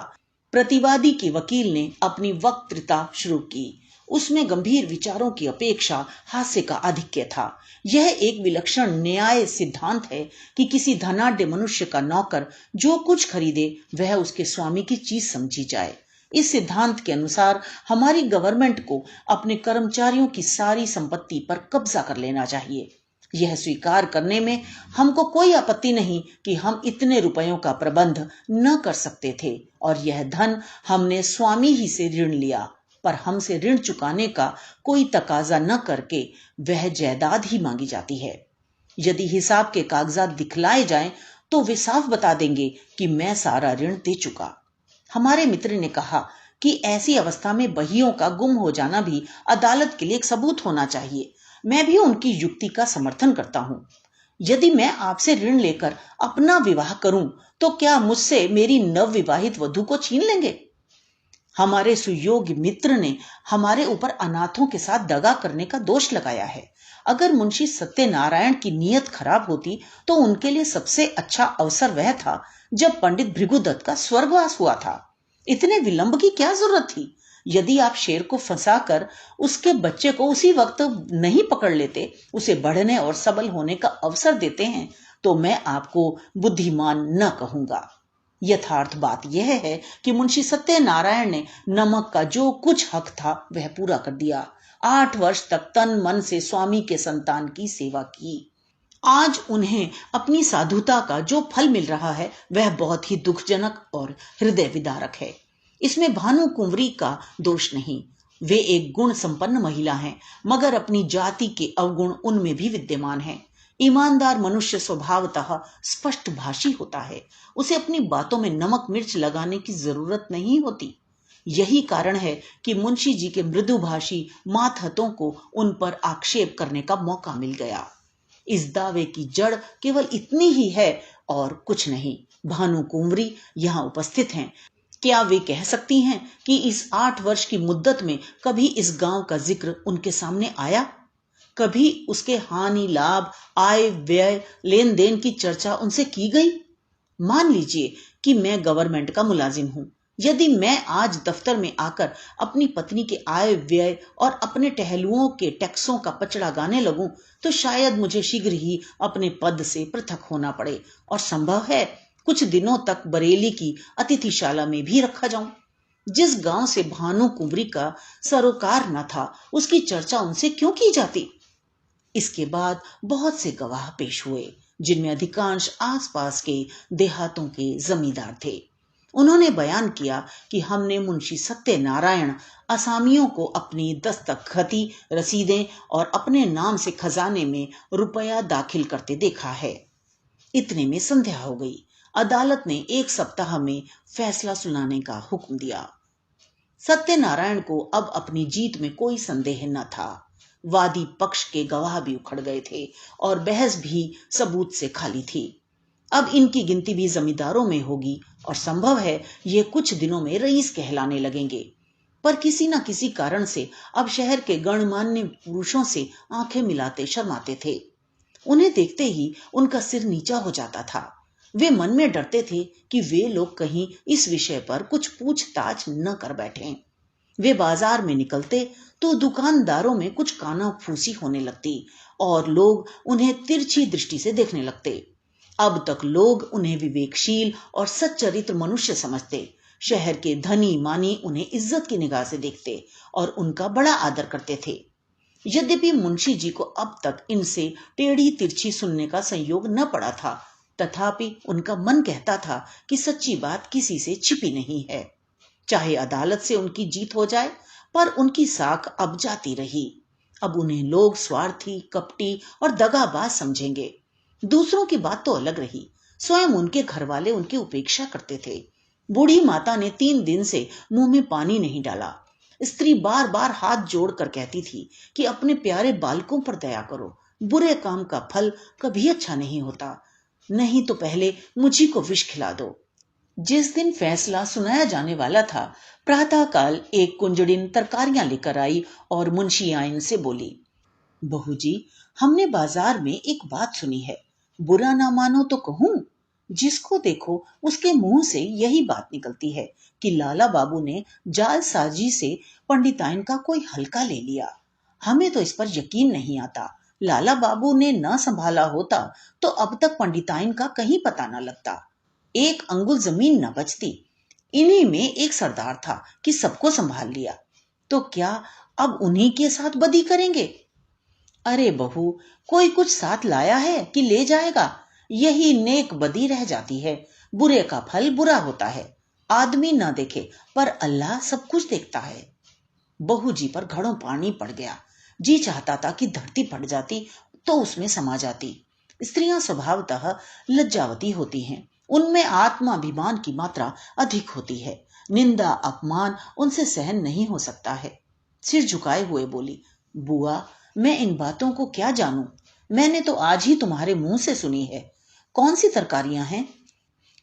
प्रतिवादी के वकील ने अपनी वक्तृता शुरू की। उसमें गंभीर विचारों की अपेक्षा हास्य का आधिक्य था। यह एक विलक्षण न्याय सिद्धांत है कि किसी धनाढ्य मनुष्य का नौकर जो कुछ खरीदे वह उसके स्वामी की चीज समझी जाए। इस सिद्धांत के अनुसार हमारी गवर्नमेंट को अपने कर्मचारियों की सारी संपत्ति पर कब्जा कर लेना चाहिए। यह स्वीकार करने में हमको कोई आपत्ति नहीं कि हम इतने रुपयों का प्रबंध न कर सकते थे, और यह धन हमने स्वामी ही से ऋण लिया, पर हमसे ऋण चुकाने का कोई तकाजा न करके वह जायदाद ही मांगी जाती है। यदि हिसाब के कागजात दिखलाए जाएं तो वे साफ बता देंगे कि मैं सारा ऋण दे चुका। हमारे मित्र ने कहा कि ऐसी अवस्था में बहियों का गुम हो जाना भी अदालत के लिए एक सबूत होना चाहिए। मैं भी उनकी युक्ति का समर्थन करता हूं। यदि मैं आपसे ऋण लेकर अपना विवाह करूं तो क्या मुझसे मेरी नवविवाहित वधू को छीन लेंगे? हमारे सुयोग्य मित्र ने हमारे ऊपर अनाथों के साथ दगा करने का दोष लगाया है। अगर मुंशी सत्यनारायण की नीयत खराब होती तो उनके लिए सबसे अच्छा अवसर वह था जब पंडित भृगुदत्त का स्वर्गवास हुआ था। इतने विलंब की क्या जरूरत थी? यदि आप शेर को फंसाकर उसके बच्चे को उसी वक्त नहीं पकड़ लेते, उसे बढ़ने और सबल होने का अवसर देते हैं, तो मैं आपको बुद्धिमान न कहूंगा। यथार्थ बात यह है कि मुंशी सत्यनारायण ने नमक का जो कुछ हक था वह पूरा कर दिया। 8 वर्ष तक तन मन से स्वामी के संतान की सेवा की। आज उन्हें अपनी साधुता का जो फल मिल रहा है वह बहुत ही दुखजनक और हृदय विदारक है। इसमें भानु कुंवरी का दोष नहीं। वे एक गुण संपन्न महिला हैं, मगर अपनी जाति के अवगुण उनमें भी विद्यमान हैं। ईमानदार मनुष्य स्वभावतः स्पष्ट भाषी होता है। उसे अपनी बातों में नमक मिर्च लगाने की जरूरत नहीं होती। यही कारण है कि मुंशी जी के मृदुभाषी मातहतों को उन पर आक्षेप करने का मौका मिल गया। इस दावे की जड़ केवल इतनी ही है और कुछ नहीं। भानु कुंवरी यहाँ उपस्थित हैं। क्या वे कह सकती हैं कि इस 8 वर्ष की मुद्दत में कभी इस गांव का जिक्र उनके सामने आया? कभी उसके हानि लाभ, आय व्यय, लेन देन की चर्चा उनसे की गई? मान लीजिए कि मैं गवर्नमेंट का मुलाजिम हूं। यदि मैं आज दफ्तर में आकर अपनी पत्नी के आय व्यय और अपने टहलुओं के टैक्सों का पचड़ा गाने लगूं, तो शायद मुझे शीघ्र ही अपने पद से पृथक होना पड़े और संभव है कुछ दिनों तक बरेली की अतिथिशाला में भी रखा जाऊं। जिस गांव से भानु कुंवरी का सरोकार न था, उसकी चर्चा उनसे क्यों की जाती? इसके बाद बहुत से गवाह पेश हुए, जिनमें अधिकांश आसपास के देहातों के जमींदार थे। उन्होंने बयान किया कि हमने मुंशी सत्यनारायण असामियों को अपनी दस्तखती रसीदें और अपने नाम से खजाने में रुपया दाखिल करते देखा है। इतने में संध्या हो गई। अदालत ने 1 सप्ताह में फैसला सुनाने का हुक्म दिया। सत्यनारायण को अब अपनी जीत में कोई संदेह न था। वादी पक्ष के गवाह भी उखड़ गए थे और बहस भी सबूत से खाली थी। अब इनकी गिनती भी जमींदारों में होगी और संभव है ये कुछ दिनों में रईस कहलाने लगेंगे। पर किसी न किसी कारण से अब शहर के गणमान्य पुरुषों से आंखें मिलाते शर्माते थे। उन्हें देखते ही उनका सिर नीचा हो जाता था। वे मन में डरते थे कि वे लोग कहीं इस विषय पर कुछ पूछताछ न कर बैठें। वे बाजार में निकलते तो दुकानदारों में कुछ कानाफूसी होने लगती और लोग उन्हें तिरछी दृष्टि से देखने लगते। अब तक लोग उन्हें विवेकशील और सच्चरित्र मनुष्य समझते। शहर के धनी मानी उन्हें इज्जत की निगाह से देखते और उनका बड़ा आदर करते थे। यद्यपि मुंशी जी को अब तक इनसे टेढ़ी तिरछी सुनने का संयोग न पड़ा था, तथापि उनका मन कहता था कि सच्ची बात किसी से छिपी नहीं है। चाहे अदालत से उनकी जीत हो जाए, पर उनकी साख अब जाती रही। अब उन्हें लोग स्वार्थी, कपटी और दगाबाज समझेंगे। दूसरों की बात तो अलग रही, स्वयं उनके घरवाले उनकी उपेक्षा करते थे। बूढ़ी माता ने 3 दिन से मुंह में पानी नहीं डाला। स्त्री बार बार हाथ जोड़कर कहती थी कि अपने प्यारे बालकों पर दया करो, बुरे काम का फल कभी अच्छा नहीं होता, नहीं तो पहले मुझी को विष खिला दो। जिस दिन फैसला सुनाया जाने वाला था, प्रातःकाल एक कुंजड़िन तरकारियां लेकर आई और मुंशी आइन से बोली, बहू जी, हमने बाजार में एक बात सुनी है, बुरा ना मानो तो कहूं। जिसको देखो उसके मुंह से यही बात निकलती है कि लाला बाबू ने जालसाजी से पंडिताइन का कोई हल्का ले लिया। हमें तो इस पर यकीन नहीं आता। लाला बाबू ने न संभाला होता तो अब तक पंडिताइन का कहीं पता न लगता, एक अंगुल जमीन न बचती। इन्हीं में एक सरदार था कि सबको संभाल लिया, तो क्या अब उन्हीं के साथ बदी करेंगे? अरे बहू, कोई कुछ साथ लाया है कि ले जाएगा? यही नेक बदी रह जाती है। बुरे का फल बुरा होता है। आदमी ना देखे पर अल्लाह सब कुछ देखता है। बहू जी पर घड़ों पानी पड़ गया। जी चाहता था कि धरती फट जाती तो उसमें समा जाती। स्त्रियां स्वभावतः लज्जावती होती हैं। उनमें आत्माभिमान की मात्रा अधिक होती है। निंदा अपमान उनसे सहन नहीं हो सकता है। सिर झुकाए हुए बोली, बुआ, मैं इन बातों को क्या जानूं? मैंने तो आज ही तुम्हारे मुंह से सुनी है। कौन सी तरकारियां हैं?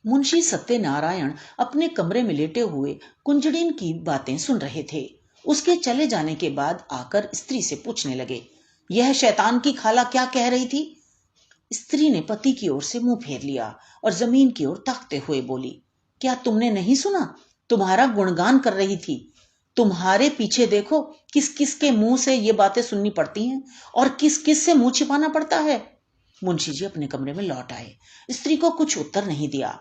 मुंशी सत्यनारायण अपने कमरे में लेटे हुए कुंजड़िन की बातें सुन रहे थे। उसके चले जाने के बाद आकर स्त्री से पूछने लगे, यह शैतान की खाला क्या कह रही थी? स्त्री ने पति की ओर से मुंह फेर लिया और जमीन की ओर ताकते हुए बोली, क्या तुमने नहीं सुना? तुम्हारा गुणगान कर रही थी। तुम्हारे पीछे देखो, किस किस के मुंह से ये बातें सुननी पड़ती हैं और किस किस से मुंह छिपाना पड़ता है। मुंशी जी अपने कमरे में लौट आए। स्त्री को कुछ उत्तर नहीं दिया।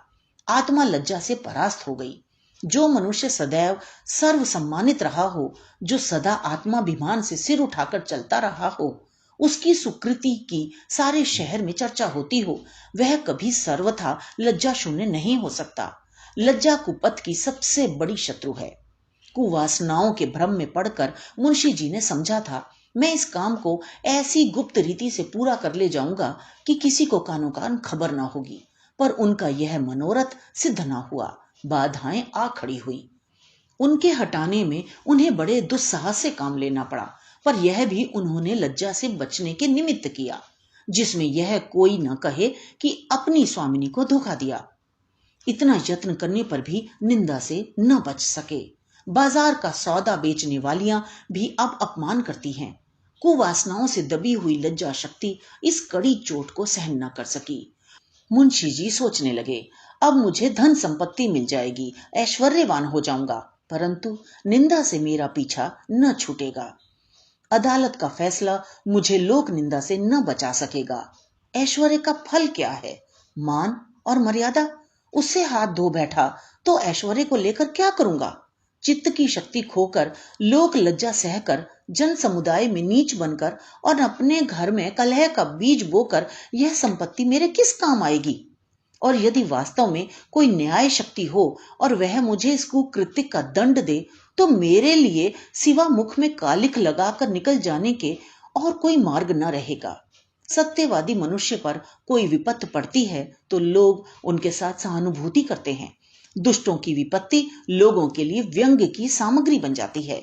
आत्मा लज्जा से परास्त हो गई। जो मनुष्य सदैव सर्व सम्मानित रहा हो, जो सदा आत्माभिमान से सिर उठाकर चलता रहा हो, उसकी सुकृति की सारे शहर में चर्चा होती हो, वह कभी सर्वथा लज्जा शून्य नहीं हो सकता। लज्जा कुपथ की सबसे बड़ी शत्रु है। कुवासनाओं के भ्रम में पड़कर मुंशी जी ने समझा था, मैं इस काम को ऐसी गुप्त रीति से पूरा कर ले जाऊंगा कि किसी को कानो कान खबर ना होगी। पर उनका यह मनोरथ सिद्ध ना हुआ। बाधाएं आ खड़ी हुई। उनके हटाने में उन्हें बड़े दुस्साहस से काम लेना पड़ा, पर यह भी उन्होंने लज्जा से बचने के निमित्त किया, जिसमें यह कोई न कहे कि अपनी स्वामिनी को धोखा दिया। इतना यत्न करने पर भी निंदा से न बच सके। बाजार का सौदा बेचने वालियां भी अब अपमान करती हैं। कुवासनाओं से दबी हुई लज्जा शक्ति इस कड़ी चोट को सहन न कर सकी। मुंशी जी सोचने लगे, अब मुझे धन संपत्ति मिल जाएगी, ऐश्वर्यवान हो जाऊंगा, परंतु निंदा से मेरा पीछा न छूटेगा। अदालत का फैसला मुझे लोक निंदा से न बचा सकेगा। ऐश्वर्य का फल क्या है? मान और मर्यादा। उससे हाथ धो बैठा तो ऐश्वर्य को लेकर क्या करूंगा? चित्त की शक्ति खोकर, लोक लज्जा सहकर, जन समुदाय में नीच बनकर और अपने घर में कलह का बीज बोकर यह संपत्ति मेरे किस काम आएगी? और यदि वास्तव में कोई न्याय शक्ति हो और वह मुझे इस कुकृत्य का दंड दे, तो मेरे लिए सिवा मुख में कालिख लगाकर निकल जाने के और कोई मार्ग न रहेगा। सत्यवादी मनुष्य पर कोई विपत्ति पड़ती है तो लोग उनके साथ सहानुभूति करते हैं। दुष्टों की विपत्ति लोगों के लिए व्यंग्य की सामग्री बन जाती है।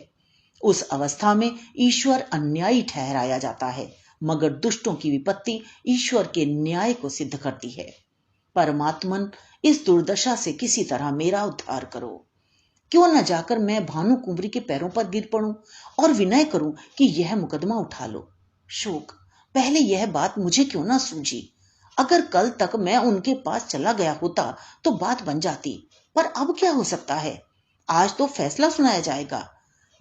उस अवस्था में ईश्वर अन्यायी ठहराया जाता है, मगर दुष्टों की विपत्ति ईश्वर के न्याय को सिद्ध करती है। परमात्मन, इस दुर्दशा से किसी तरह मेरा उद्धार करो। क्यों न जाकर मैं भानु कुंवरी के पैरों पर गिर पड़ूं और विनय करूं कि यह मुकदमा उठा लो। शोक, पहले यह बात मुझे क्यों न सूझी? अगर कल तक मैं उनके पास चला गया होता तो बात बन जाती, पर अब क्या हो सकता है? आज तो फैसला सुनाया जाएगा।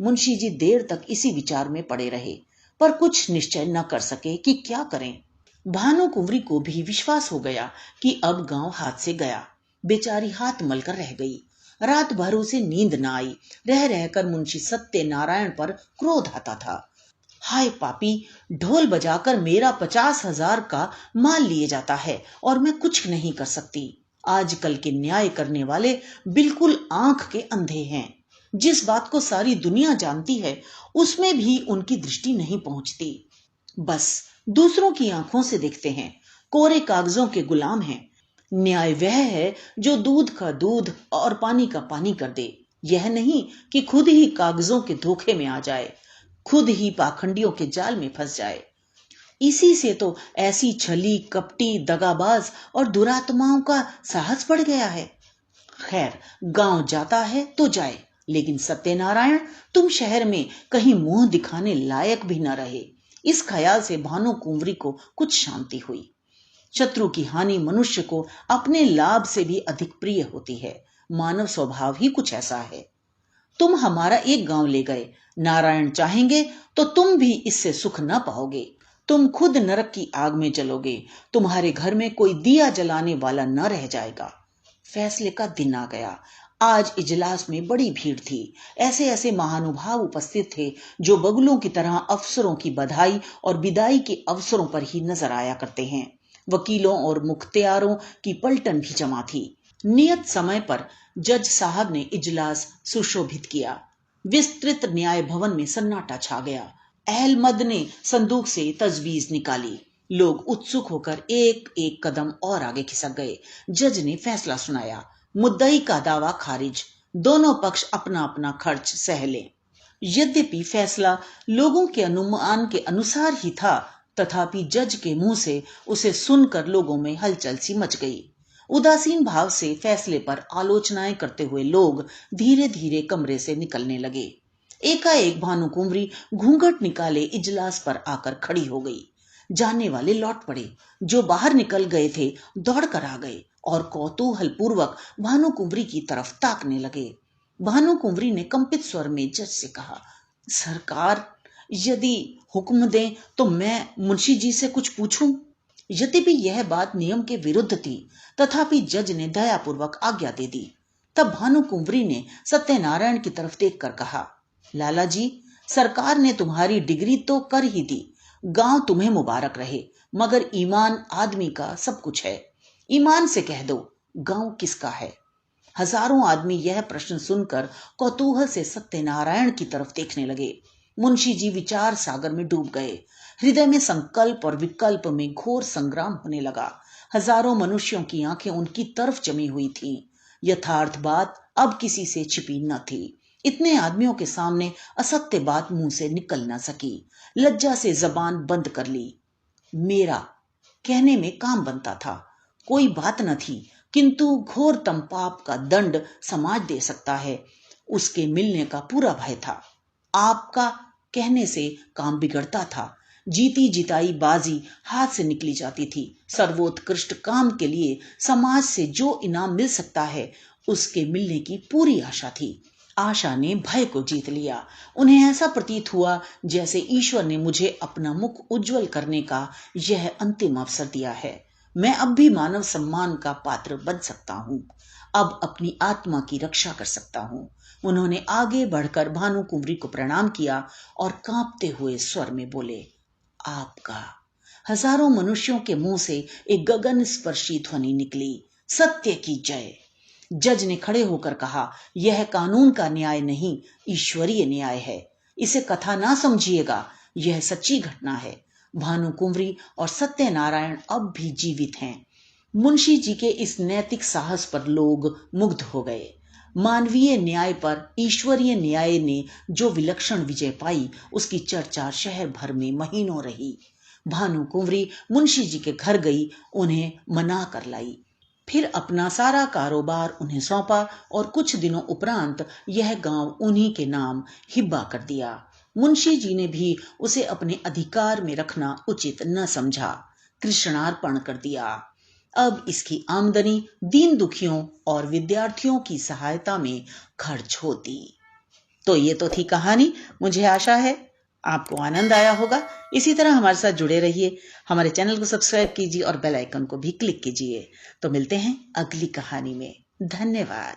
मुंशी जी देर तक इसी विचार में पड़े रहे, पर कुछ निश्चय न कर सके कि क्या करें। भानु कुंवरी को भी विश्वास हो गया कि अब गांव हाथ से गया। बेचारी हाथ मलकर रह गई। रात भर उसे नींद न आई। रह रहकर मुंशी सत्यनारायण पर क्रोध आता था। हाय पापी, ढोल बजाकर मेरा 50,000 का माल लिए जाता है और मैं कुछ नहीं कर सकती। आजकल के न्याय करने वाले बिल्कुल आंख के अंधे हैं। जिस बात को सारी दुनिया जानती है उसमें भी उनकी दृष्टि नहीं पहुंचती। बस दूसरों की आंखों से देखते हैं, कोरे कागजों के गुलाम हैं। न्याय वह है जो दूध का दूध और पानी का पानी कर दे, यह नहीं कि खुद ही कागजों के धोखे में आ जाए, खुद ही पाखंडियों के जाल में फंस जाए। इसी से तो ऐसी छली, कपटी, दगाबाज और दुरात्माओं का साहस बढ़ गया है। खैर, गांव जाता है तो जाए, लेकिन सत्यनारायण, तुम शहर में कहीं मुंह दिखाने लायक भी न रहे। इस ख्याल से भानु कुंवरी को कुछ शांति हुई। शत्रु की हानि मनुष्य को अपने लाभ से भी अधिक प्रिय होती है। मानव स्वभाव ही कुछ ऐसा है। तुम हमारा एक गांव ले गए, नारायण चाहेंगे तो तुम भी इससे सुख न पाओगे। तुम खुद नरक की आग में जलोगे। तुम्हारे घर में कोई दिया जलाने वाला न रह जाएगा। फैसले का दिन आ गया। आज इजलास में बड़ी भीड़ थी। ऐसे ऐसे महानुभाव उपस्थित थे जो बगुलों की तरह अफसरों की बधाई और विदाई के अवसरों पर ही नजर आया करते हैं। वकीलों और मुख्तियारों की पलटन भी जमा थी। नियत समय पर जज साहब ने इजलास सुशोभित किया। विस्तृत न्याय भवन में सन्नाटा छा गया। अहलमद ने संदूक से तजवीज निकाली। लोग उत्सुक होकर एक एक कदम और आगे खिसक गए। जज ने फैसला सुनाया। मुद्दई का दावा खारिज। दोनों पक्ष अपना अपना खर्च सह लें। यद्यपि फैसला लोगों के अनुमान के अनुसार ही था, तथापि जज के मुंह से उसे सुनकर लोगों में हलचल सी मच गई। उदासीन भाव से फैसले पर आलोचनाएं करते हुए लोग धीरे धीरे कमरे से निकलने लगे। एकाएक भानु कुंवरी घूंघट निकाले इजलास पर आकर खड़ी हो गई। जाने वाले लौट पड़े। जो बाहर निकल गए थे दौड़ कर आ गए और कौतूहल पूर्वक भानु कुंवरी की तरफ ताकने लगे। भानु कुंवरी ने कंपित स्वर में जज से कहा, सरकार, यदि हुक्म दें तो मैं मुंशी जी से कुछ पूछूं। यद्यपि यह बात नियम के विरुद्ध थी, तथापि जज ने दयापूर्वक आज्ञा दे दी। तब भानु कुंवरी ने सत्यनारायण की तरफ देखकर कहा, लाला जी, सरकार ने तुम्हारी डिग्री तो कर ही दी। गांव तुम्हें मुबारक रहे, मगर ईमान आदमी का सब कुछ है। ईमान से कह दो, गांव किसका है? हजारों आदमी यह प्रश्न सुनकर कौतूहल से सत्यनारायण की तरफ देखने लगे। मुंशी जी विचार सागर में डूब गए। हृदय में संकल्प और विकल्प में घोर संग्राम होने लगा। हजारों मनुष्यों की आंखें उनकी तरफ जमी हुई थीं। यथार्थ बात अब किसी से छिपी न थी। इतने आदमियों के सामने असत्य बात मुंह से निकल न सकी। लज्जा से जबान बंद कर ली। मेरा कहने में काम बनता था। कोई बात न थी, किंतु घोरतम पाप का दंड समाज दे सकता है, उसके मिलने का पूरा भय था। आपका कहने से काम बिगड़ता था। जीती जिताई बाजी हाथ से निकली जाती थी। सर्वोत्कृष्ट काम के लिए समाज से जो इनाम मिल सकता है, उसके मिलने की पूरी आशा थी। आशा ने भय को जीत लिया। उन्हें ऐसा प्रतीत हुआ जैसे ईश्वर ने मुझे अपना मुख उज्जवल करने का यह अंतिम अवसर दिया है। मैं अब भी मानव सम्मान का पात्र बन सकता हूँ। अब अपनी आत्मा की रक्षा कर सकता हूँ। उन्होंने आगे बढ़कर भानु कुंवरी को प्रणाम किया और कांपते हुए स्वर में बोले, आपका। हजारों मनुष्यों के मुंह से एक गगन स्पर्शी ध्वनि निकली, सत्य की जय। जज ने खड़े होकर कहा, यह कानून का न्याय नहीं, ईश्वरीय न्याय है। इसे कथा ना समझिएगा, यह सच्ची घटना है। भानु कुंवरी और सत्यनारायण अब भी जीवित हैं। मुंशी जी के इस नैतिक साहस पर लोग मुग्ध हो गए। मानवीय न्याय पर ईश्वरीय न्याय ने जो विलक्षण विजय पाई, उसकी चर्चा शहर भर में महीनों रही। भानु कुंवरी मुंशी जी के घर गई, उन्हें मना कर लाई, फिर अपना सारा कारोबार उन्हें सौंपा और कुछ दिनों उपरांत यह गांव उन्हीं के नाम हिब्बा कर दिया। मुंशी जी ने भी उसे अपने अधिकार में रखना उचित न समझा, कृष्णार्पण कर दिया। अब इसकी आमदनी दीन दुखियों और विद्यार्थियों की सहायता में खर्च होती। तो ये तो थी कहानी। मुझे आशा है आपको आनंद आया होगा। इसी तरह हमारे साथ जुड़े रहिए। हमारे चैनल को सब्सक्राइब कीजिए और बेल आइकन को भी क्लिक कीजिए। तो मिलते हैं अगली कहानी में। धन्यवाद।